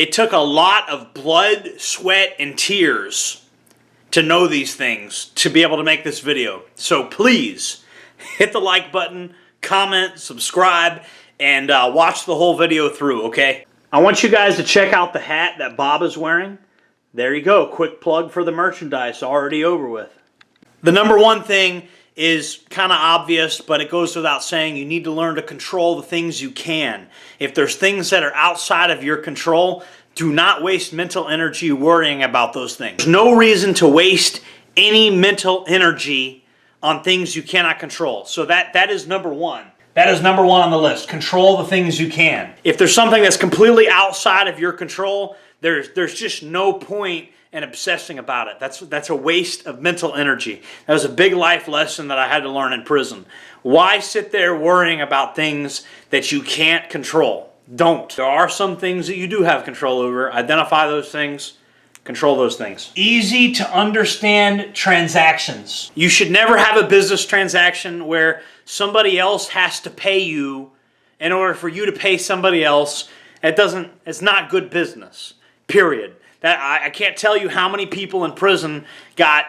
It took a lot of blood, sweat, and tears to know these things, to be able to make this video. So please, hit the like button, comment, subscribe, and watch the whole video through, okay? I want you guys to check out the hat that Bob is wearing. There you go, quick plug for the merchandise, already over with. The number one thing is kind of obvious, but it goes without saying. You need to learn to control the things you can. If there's things that are outside of your control, do not waste mental energy worrying about those things. There's no reason to waste any mental energy on things you cannot control. So that is number one. That is number one on the list. Control the things you can. If there's something that's completely outside of your control, there's just no point in obsessing about it. That's a waste of mental energy. That was a big life lesson that I had to learn in prison. Why sit there worrying about things that you can't control? Don't. There are some things that you do have control over. Identify those things. Control those things. Easy to understand transactions. You should never have a business transaction where somebody else has to pay you in order for you to pay somebody else. It's not good business. Period. I can't tell you how many people in prison got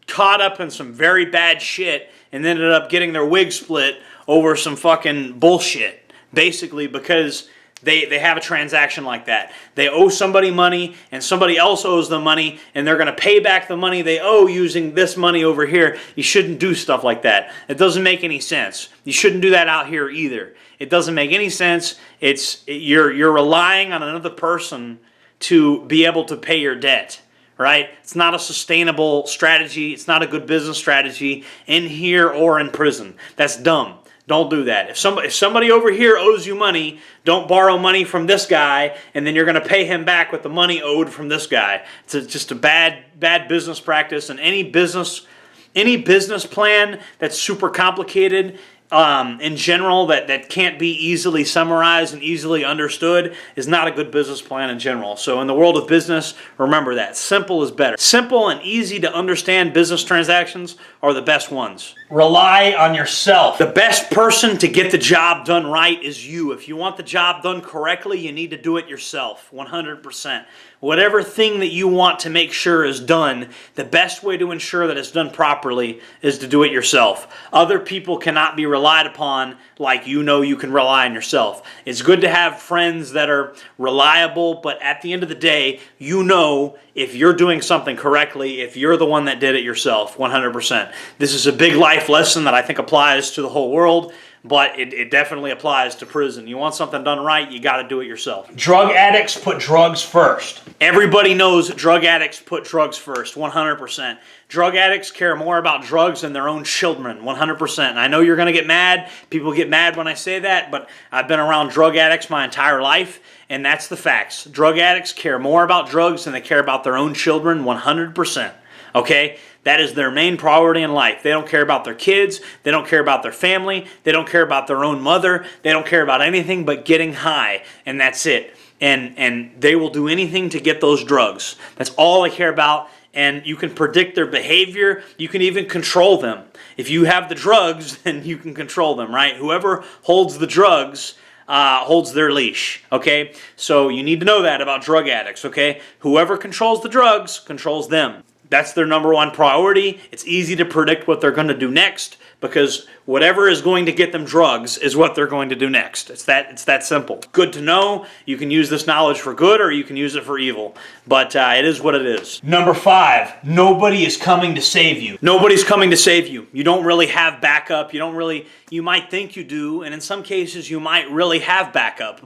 caught up in some very bad shit and ended up getting their wig split over some fucking bullshit. Basically because they have a transaction like that. They owe somebody money and somebody else owes them money and they're going to pay back the money they owe using this money over here. You shouldn't do stuff like that. It doesn't make any sense. You shouldn't do that out here either. It doesn't make any sense. You're relying on another person to be able to pay your debt, right? It's not a sustainable strategy. It's not a good business strategy in here or in prison. That's dumb. Don't do that. If somebody over here owes you money, don't borrow money from this guy and then you're going to pay him back with the money owed from this guy. It's just a bad business practice, and any business plan that's super complicated in general, that can't be easily summarized and easily understood, is not a good business plan in general. So in the world of business, remember that. Simple is better. Simple and easy to understand business transactions are the best ones. Rely on yourself. The best person to get the job done right is you. If you want the job done correctly, you need to do it yourself, 100%. Whatever thing that you want to make sure is done, the best way to ensure that it's done properly is to do it yourself. Other people cannot be relied upon like you know you can rely on yourself. It's good to have friends that are reliable, but at the end of the day, you know if you're doing something correctly, if you're the one that did it yourself, 100%. This is a big life lesson that I think applies to the whole world, but it definitely applies to prison. You want something done right, you got to do it yourself. Drug addicts put drugs first. Everybody knows drug addicts put drugs first, 100%. Drug addicts care more about drugs than their own children, 100%. And I know you're going to get mad. People get mad when I say that, but I've been around drug addicts my entire life, and that's the facts. Drug addicts care more about drugs than they care about their own children, 100%. Okay? That is their main priority in life. They don't care about their kids. They don't care about their family. They don't care about their own mother. They don't care about anything but getting high, and that's it. And they will do anything to get those drugs. That's all they care about, and you can predict their behavior. You can even control them. If you have the drugs, then you can control them, right? Whoever holds the drugs holds their leash, okay? So you need to know that about drug addicts, okay? Whoever controls the drugs controls them. That's their number one priority. It's easy to predict what they're going to do next because whatever is going to get them drugs is what they're going to do next. It's that simple. Good to know. You can use this knowledge for good or you can use it for evil. But it is what it is. Number 5, nobody is coming to save you. Nobody's coming to save you. You don't really have backup. You might think you do, and in some cases you might really have backup,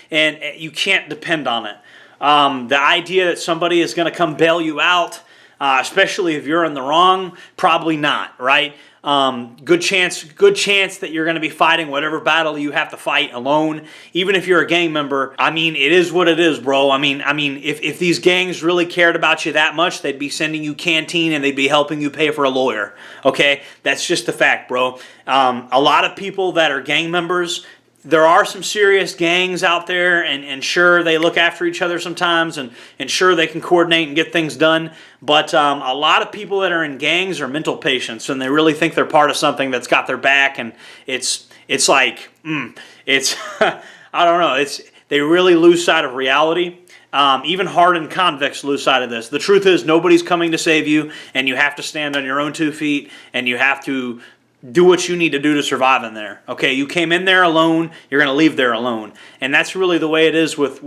and you can't depend on it. The idea that somebody is going to come bail you out, especially if you're in the wrong, probably not, right? Good chance that you're going to be fighting whatever battle you have to fight alone. Even if you're a gang member, I mean, it is what it is, bro. I mean, if these gangs really cared about you that much, they'd be sending you canteen and they'd be helping you pay for a lawyer, okay? That's just the fact, bro. A lot of people that are gang members, there are some serious gangs out there, and sure, they look after each other sometimes, and sure, they can coordinate and get things done, but a lot of people that are in gangs are mental patients, and they really think they're part of something that's got their back, and it's like, I don't know, they really lose sight of reality. Even hardened convicts lose sight of this. The truth is, nobody's coming to save you, and you have to stand on your own 2 feet, and you have to do what you need to do to survive in there. Okay, you came in there alone, you're going to leave there alone. And that's really the way it is with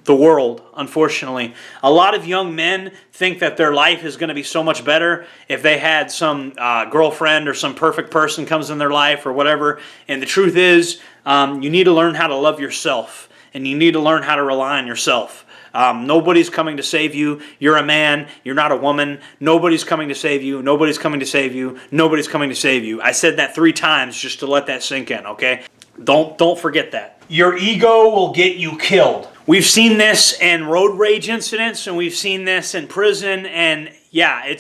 the world, unfortunately. A lot of young men think that their life is going to be so much better if they had some girlfriend or some perfect person comes in their life or whatever. And the truth is, you need to learn how to love yourself, and you need to learn how to rely on yourself. Nobody's coming to save you. You're a man. You're not a woman. Nobody's coming to save you. Nobody's coming to save you. Nobody's coming to save you. I said that 3 times just to let that sink in, okay? Don't forget that. Your ego will get you killed. We've seen this in road rage incidents, and we've seen this in prison, and yeah,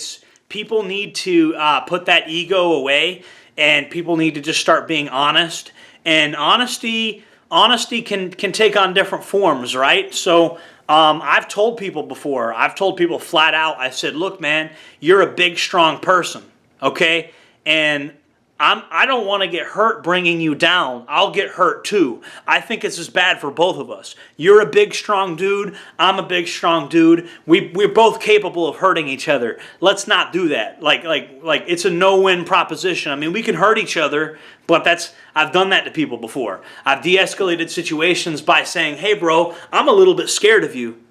people need to put that ego away, and people need to just start being honest. And honesty can take on different forms, right? So I've told people before, I've told people flat out, I said, look, man, you're a big, strong person, okay? And I don't want to get hurt bringing you down. I'll get hurt too. I think it's as bad for both of us. You're a big, strong dude. I'm a big, strong dude. We're both capable of hurting each other. Let's not do that. Like it's a no-win proposition. I mean, we can hurt each other, but I've done that to people before. I've de-escalated situations by saying, hey, bro, I'm a little bit scared of you.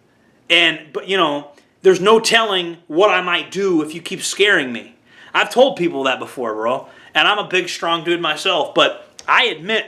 But you know, there's no telling what I might do if you keep scaring me. I've told people that before, bro. And I'm a big, strong dude myself, but I admit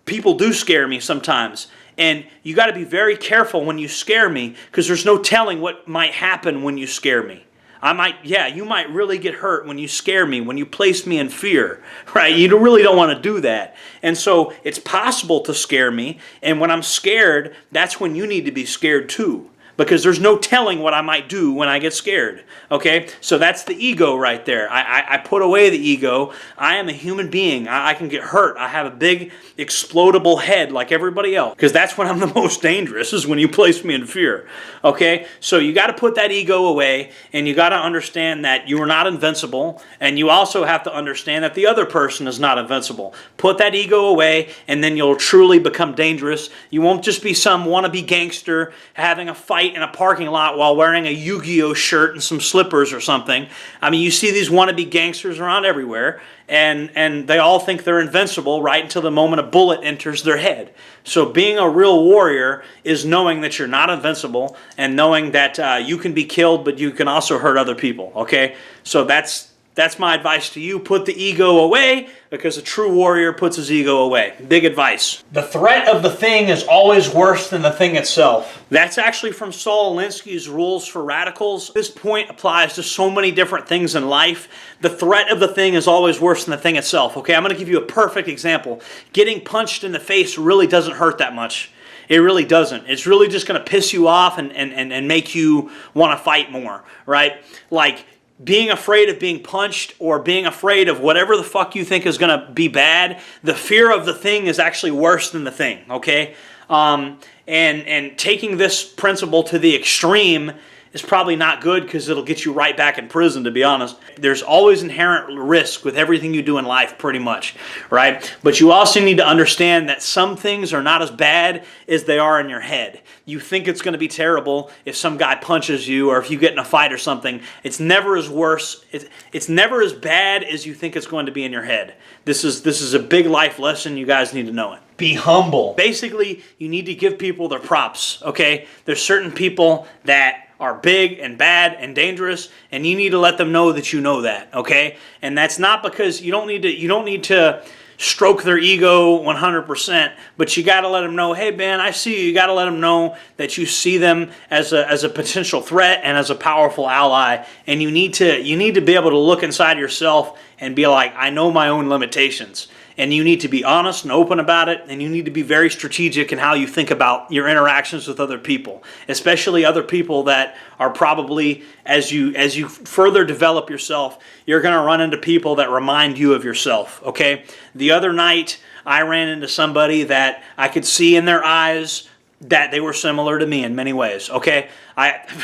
people do scare me sometimes. And you got to be very careful when you scare me, because there's no telling what might happen when you scare me. You might really get hurt when you scare me, when you place me in fear, right? You really don't want to do that. And so it's possible to scare me, and when I'm scared, that's when you need to be scared too. Because there's no telling what I might do when I get scared, okay? So that's the ego right there. I put away the ego. I am a human being. I can get hurt. I have a big, explodable head like everybody else. Because that's when I'm the most dangerous, is when you place me in fear, okay? So you got to put that ego away, and you got to understand that you are not invincible, and you also have to understand that the other person is not invincible. Put that ego away, and then you'll truly become dangerous. You won't just be some wannabe gangster having a fight in a parking lot while wearing a Yu-Gi-Oh shirt and some slippers or something. I mean, you see these wannabe gangsters around everywhere, and they all think they're invincible right until the moment a bullet enters their head. So being a real warrior is knowing that you're not invincible, and knowing that you can be killed, but you can also hurt other people, okay? So that's my advice to you. Put the ego away, because a true warrior puts his ego away. Big advice. The threat of the thing is always worse than the thing itself. That's actually from Saul Alinsky's Rules for Radicals. This point applies to so many different things in life. The threat of the thing is always worse than the thing itself. Okay, I'm going to give you a perfect example. Getting punched in the face really doesn't hurt that much. It really doesn't. It's really just going to piss you off and make you want to fight more, right? Like, being afraid of being punched, or being afraid of whatever the fuck you think is going to be bad, the fear of the thing is actually worse than the thing, okay? And taking this principle to the extreme is probably not good, because it'll get you right back in prison, to be honest. There's always inherent risk with everything you do in life, pretty much, right? But you also need to understand that some things are not as bad as they are in your head. You think it's going to be terrible if some guy punches you, or if you get in a fight or something. It's never as worse. It's never as bad as you think it's going to be in your head. This is a big life lesson. You guys need to know it. Be humble. Basically, you need to give people their props, okay? There's certain people that are big and bad and dangerous, and you need to let them know that you know that, okay? And that's not because you don't need to stroke their ego 100%, but you got to let them know, hey man, I see you. You got to let them know that you see them as a potential threat and as a powerful ally, and you need to be able to look inside yourself and be like, I know my own limitations. And you need to be honest and open about it, and you need to be very strategic in how you think about your interactions with other people, especially other people that are probably, as you further develop yourself, you're going to run into people that remind you of yourself, okay? The other night, I ran into somebody that I could see in their eyes that they were similar to me in many ways, okay?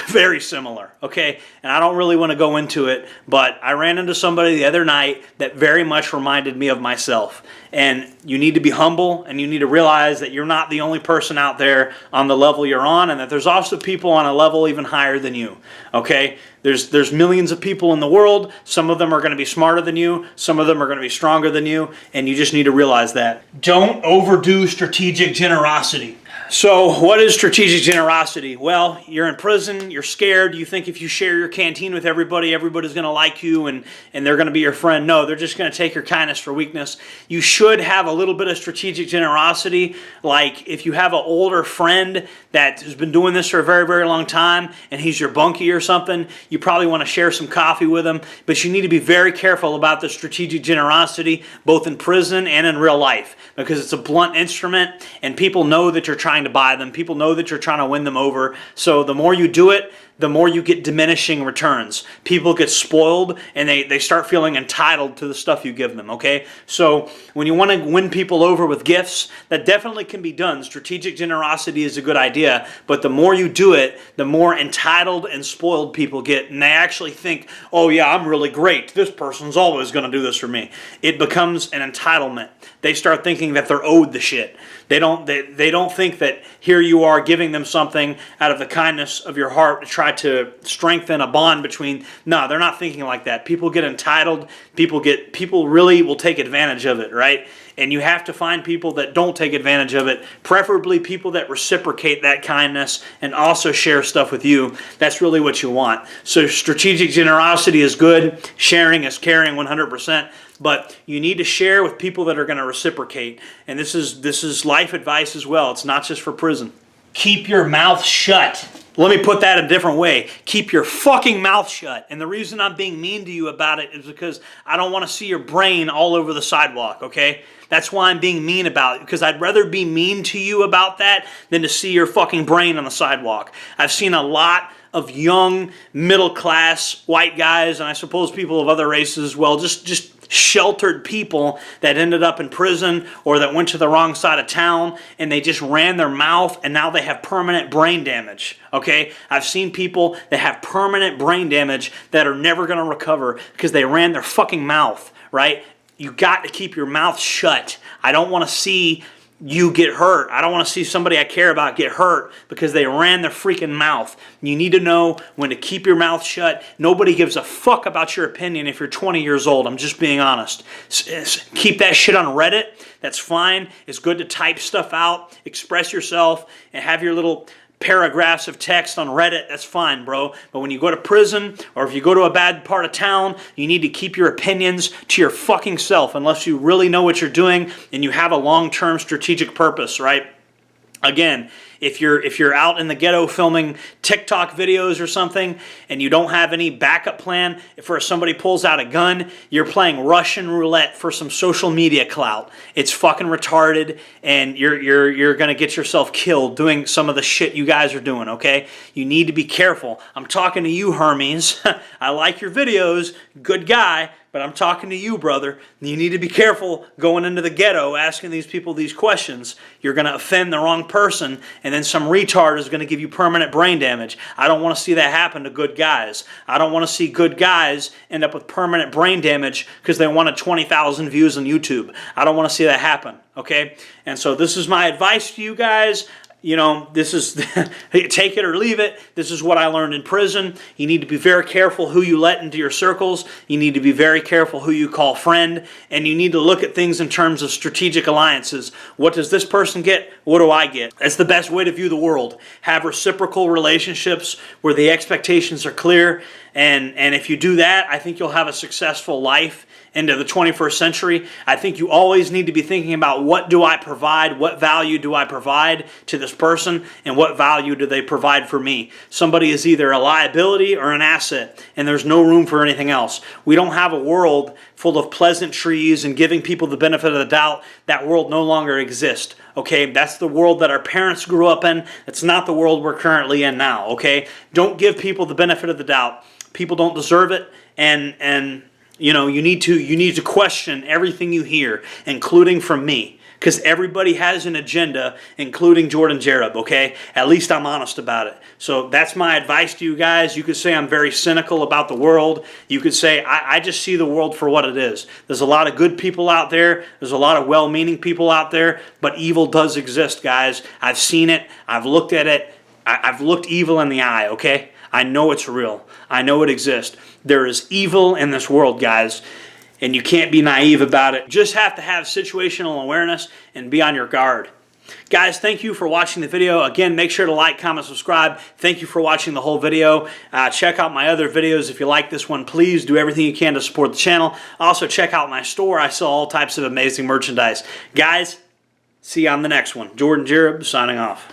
Very similar, okay? And I don't really want to go into it, but I ran into somebody the other night that very much reminded me of myself. And you need to be humble, and you need to realize that you're not the only person out there on the level you're on, and that there's also people on a level even higher than you, okay? There's millions of people in the world. Some of them are going to be smarter than you. Some of them are going to be stronger than you, and you just need to realize that. Don't overdo strategic generosity. So what is strategic generosity? Well, you're in prison, you're scared, you think if you share your canteen with everybody, everybody's going to like you and they're going to be your friend. No, they're just going to take your kindness for weakness. You should have a little bit of strategic generosity. Like if you have an older friend that has been doing this for a very, very long time and he's your bunkie or something, you probably want to share some coffee with him. But you need to be very careful about the strategic generosity, both in prison and in real life, because it's a blunt instrument and people know that you're trying to buy them. People know that you're trying to win them over. So the more you do it, the more you get diminishing returns. People get spoiled and they start feeling entitled to the stuff you give them, okay? So when you want to win people over with gifts, that definitely can be done. Strategic generosity is a good idea, but the more you do it, the more entitled and spoiled people get, and they actually think, oh yeah, I'm really great. This person's always going to do this for me. It becomes an entitlement. They start thinking that they're owed the shit. They don't think that here you are giving them something out of the kindness of your heart to try to strengthen a bond between. No, they're not thinking like that. People get entitled. People really will take advantage of it, right? And you have to find people that don't take advantage of it, preferably people that reciprocate that kindness and also share stuff with you. That's really what you want. So strategic generosity is good. Sharing is caring 100%. But you need to share with people that are going to reciprocate. And this is life advice as well. It's not just for prison. Keep your mouth shut. Let me put that a different way. Keep your fucking mouth shut. And the reason I'm being mean to you about it is because I don't want to see your brain all over the sidewalk, okay? That's why I'm being mean about it, because I'd rather be mean to you about that than to see your fucking brain on the sidewalk. I've seen a lot of young, middle-class white guys, and I suppose people of other races as well, just sheltered people that ended up in prison or that went to the wrong side of town and they just ran their mouth and now they have permanent brain damage, okay? I've seen people that have permanent brain damage that are never going to recover because they ran their fucking mouth, right? You got to keep your mouth shut. I don't want to see you get hurt. I don't want to see somebody I care about get hurt because they ran their freaking mouth. You need to know when to keep your mouth shut. Nobody gives a fuck about your opinion if you're 20 years old. I'm just being honest. Keep that shit on Reddit. That's fine. It's good to type stuff out, express yourself, and have your little paragraphs of text on Reddit. That's fine, bro. But when you go to prison or if you go to a bad part of town, you need to keep your opinions to your fucking self unless you really know what you're doing and you have a long-term strategic purpose, right? Again, if you're out in the ghetto filming TikTok videos or something and you don't have any backup plan for if somebody pulls out a gun, you're playing Russian roulette for some social media clout. It's fucking retarded and you're going to get yourself killed doing some of the shit you guys are doing, okay? You need to be careful. I'm talking to you, Hermes. I like your videos. Good guy. But I'm talking to you, brother. You need to be careful going into the ghetto asking these people these questions. You're going to offend the wrong person, and then some retard is going to give you permanent brain damage. I don't want to see that happen to good guys. I don't want to see good guys end up with permanent brain damage because they wanted 20,000 views on YouTube. I don't want to see that happen, okay? And so this is my advice to you guys. You know, this is, take it or leave it. This is what I learned in prison. You need to be very careful who you let into your circles. You need to be very careful who you call friend. And you need to look at things in terms of strategic alliances. What does this person get? What do I get? That's the best way to view the world. Have reciprocal relationships where the expectations are clear. And if you do that, I think you'll have a successful life into the 21st century. I think you always need to be thinking about what do I provide, what value do I provide to this person, and what value do they provide for me. Somebody is either a liability or an asset, and there's no room for anything else. We don't have a world full of pleasantries and giving people the benefit of the doubt. That world no longer exists. Okay, that's the world that our parents grew up in. It's not the world we're currently in now, okay? Don't give people the benefit of the doubt. People don't deserve it, and you know, you need to question everything you hear, including from me. because everybody has an agenda, including Jordan Jareb, okay? At least I'm honest about it. So that's my advice to you guys. You could say I'm very cynical about the world. You could say I just see the world for what it is. There's a lot of good people out there. There's a lot of well-meaning people out there, but evil does exist, guys. I've seen it. I've looked at it. I've looked evil in the eye, okay? I know it's real. I know it exists. There is evil in this world, guys, and you can't be naive about it. You just have to have situational awareness and be on your guard. Guys, thank you for watching the video. Again, make sure to like, comment, subscribe. Thank you for watching the whole video. Check out my other videos. If you like this one, please do everything you can to support the channel. Also, check out my store. I sell all types of amazing merchandise. Guys, see you on the next one. Jordan Jareb signing off.